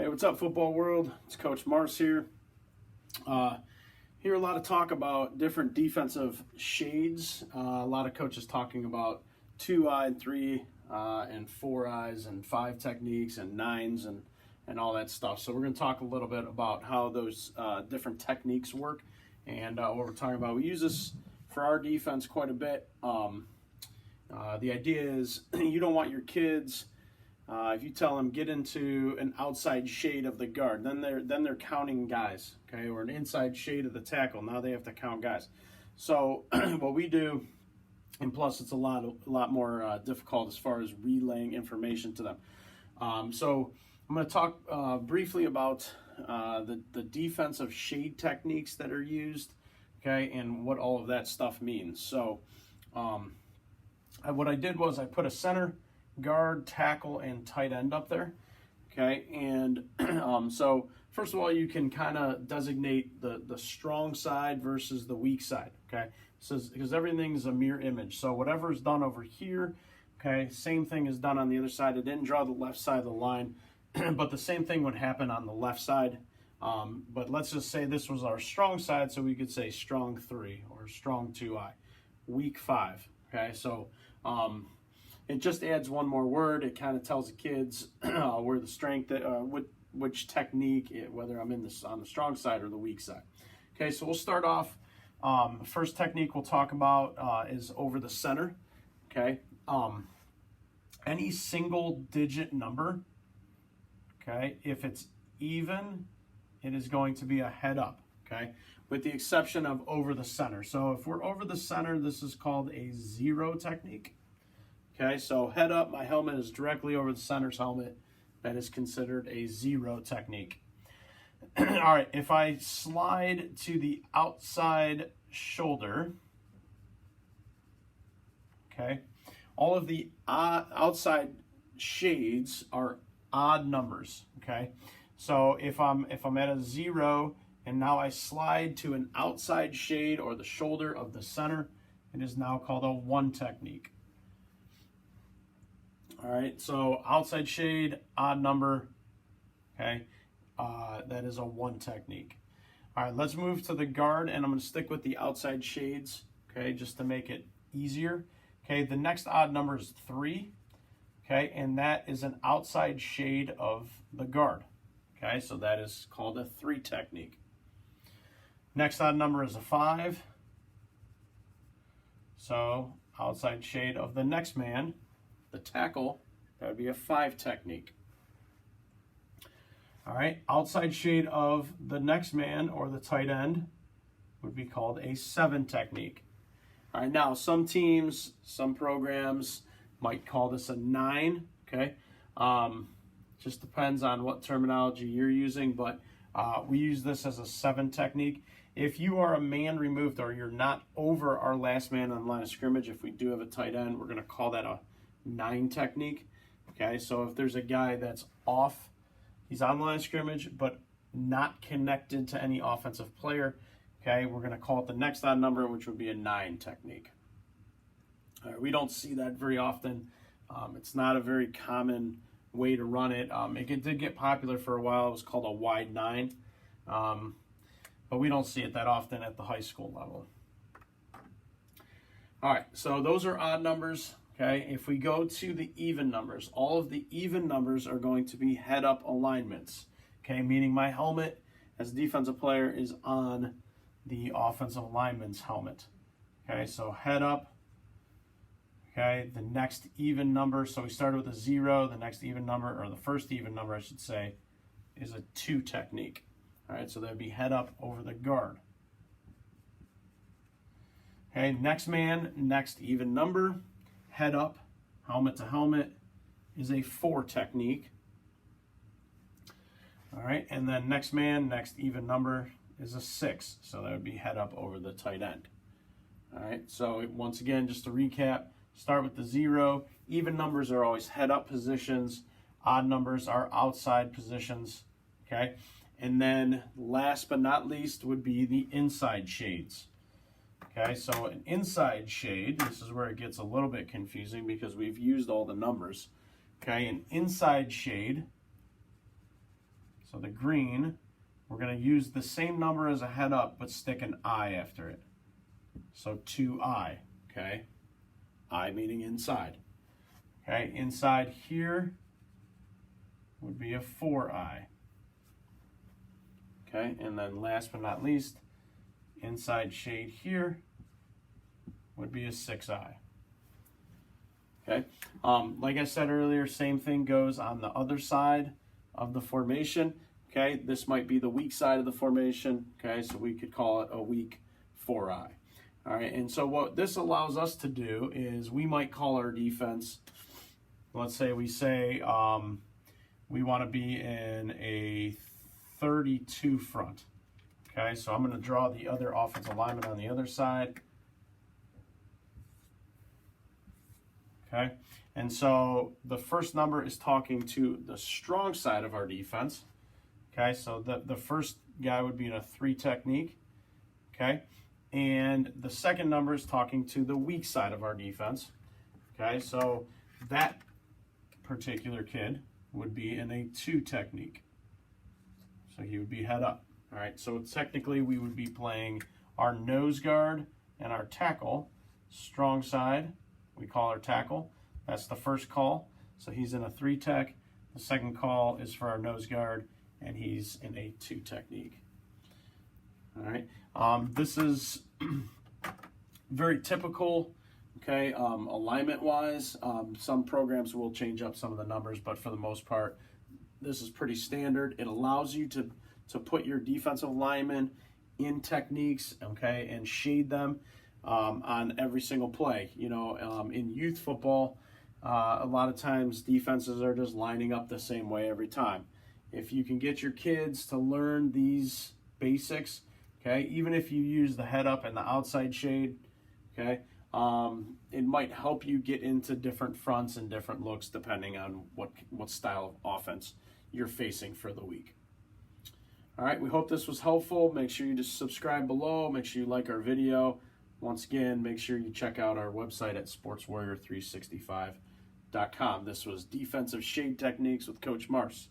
What's up, football world? It's Coach Mars here. Hear a lot of talk about different defensive shades. A lot of coaches talking about 2-eye, and 3 and 4 eyes and 5 techniques and 9s and all that stuff. So we're going to talk a little bit about how those different techniques work and what we're talking about. We use this for our defense quite a bit. The idea is you don't want your kids. If you tell them get into an outside shade of the guard, then they're counting guys, okay, or an inside shade of the tackle. Now they have to count guys. So what we do, and plus it's a lot more difficult as far as relaying information to them. So I'm going to talk briefly about the defensive shade techniques that are used, okay, and what all of that stuff means. So what I did was I put a center, guard, tackle, and tight end up there, okay? And so first of all, you can kind of designate the strong side versus the weak side, okay? So because everything's a mirror image, so whatever's done over here, okay, same thing is done on the other side. I didn't draw the left side of the line, but the same thing would happen on the left side. But let's just say this was our strong side, so we could say strong 3 or strong 2-eye, weak 5, okay? So it just adds one more word. It kind of tells the kids where the strength, which technique, whether I'm on the strong side or the weak side. Okay, so we'll start off. First technique we'll talk about is over the center. Okay, any single digit number. Okay, if it's even, it is going to be a head up. Okay, with the exception of over the center. So if we're over the center, this is called a 0 technique. Okay, so head up, my helmet is directly over the center's helmet. That is considered a 0 technique. All right, if I slide to the outside shoulder, okay, all of the outside shades are odd numbers, okay? So if I'm at a 0 and now I slide to an outside shade or the shoulder of the center, it is now called a 1 technique. All right, so outside shade, odd number, okay, that is a 1 technique. All right, let's move to the guard, and I'm going to stick with the outside shades, okay, just to make it easier. Okay, the next odd number is 3, okay, and that is an outside shade of the guard, okay, so that is called a 3 technique. Next odd number is a 5, so outside shade of the next man, the tackle, that would be a 5 technique. All right, outside shade of the next man or the tight end would be called a 7 technique. All right, now some teams, some programs might call this a 9, okay? Just depends on what terminology you're using, but we use this as a 7 technique. If you are a man removed or you're not over our last man on the line of scrimmage, if we do have a tight end, we're going to call that a 9 technique. Okay, so if there's a guy that's off, he's on the line of scrimmage, but not connected to any offensive player, okay, we're going to call it the next odd number, which would be a 9 technique. All right, we don't see that very often. It's not a very common way to run it. It did get popular for a while. It was called a wide 9, but we don't see it that often at the high school level. All right, so those are odd numbers. Okay, if we go to the even numbers, all of the even numbers are going to be head-up alignments. Okay, meaning my helmet as a defensive player is on the offensive lineman's helmet. Okay, so head up. Okay, the next even number, so we started with a 0, the next even number, or the first even number, I should say, is a 2 technique. All right, so that would be head up over the guard. Okay, next man, next even number. Head up, helmet to helmet, is a 4 technique. All right, and then next man, next even number is a 6. So that would be head up over the tight end. All right, so once again, just to recap, start with the 0. Even numbers are always head up positions. Odd numbers are outside positions. Okay, and then last but not least would be the inside shades. Okay, so an inside shade, this is where it gets a little bit confusing because we've used all the numbers. Okay, an inside shade So the green, we're going to use the same number as a head up, but stick an I after it. So 2I, okay? I meaning inside. Okay, inside here would be a 4I. Okay, and then last but not least, inside shade here would be a 6I. Okay, like I said earlier, same thing goes on the other side of the formation. Okay, this might be the weak side of the formation. Okay, so we could call it a weak 4I. All right, and so what this allows us to do is we might call our defense, let's say we want to be in a 32 front. Okay, so I'm going to draw the other offensive lineman on the other side. Okay, and so the first number is talking to the strong side of our defense. Okay, so the first guy would be in a 3 technique. Okay, and the second number is talking to the weak side of our defense. Okay, so that particular kid would be in a 2 technique. So he would be head up. All right, so technically we would be playing our nose guard and our tackle. Strong side, we call our tackle. That's the first call. So he's in a 3 tech. The second call is for our nose guard, and he's in a 2 technique. All right, this is very typical, okay, alignment-wise. Some programs will change up some of the numbers, but for the most part, this is pretty standard. It allows you to put your defensive linemen in techniques, okay, and shade them on every single play. You know, in youth football, a lot of times defenses are just lining up the same way every time. If you can get your kids to learn these basics, okay, even if you use the head up and the outside shade, okay, it might help you get into different fronts and different looks depending on what style of offense you're facing for the week. All right, we hope this was helpful. Make sure you just subscribe below. Make sure you like our video. Once again, make sure you check out our website at sportswarrior365.com. This was Defensive Shade Techniques with Coach Mars.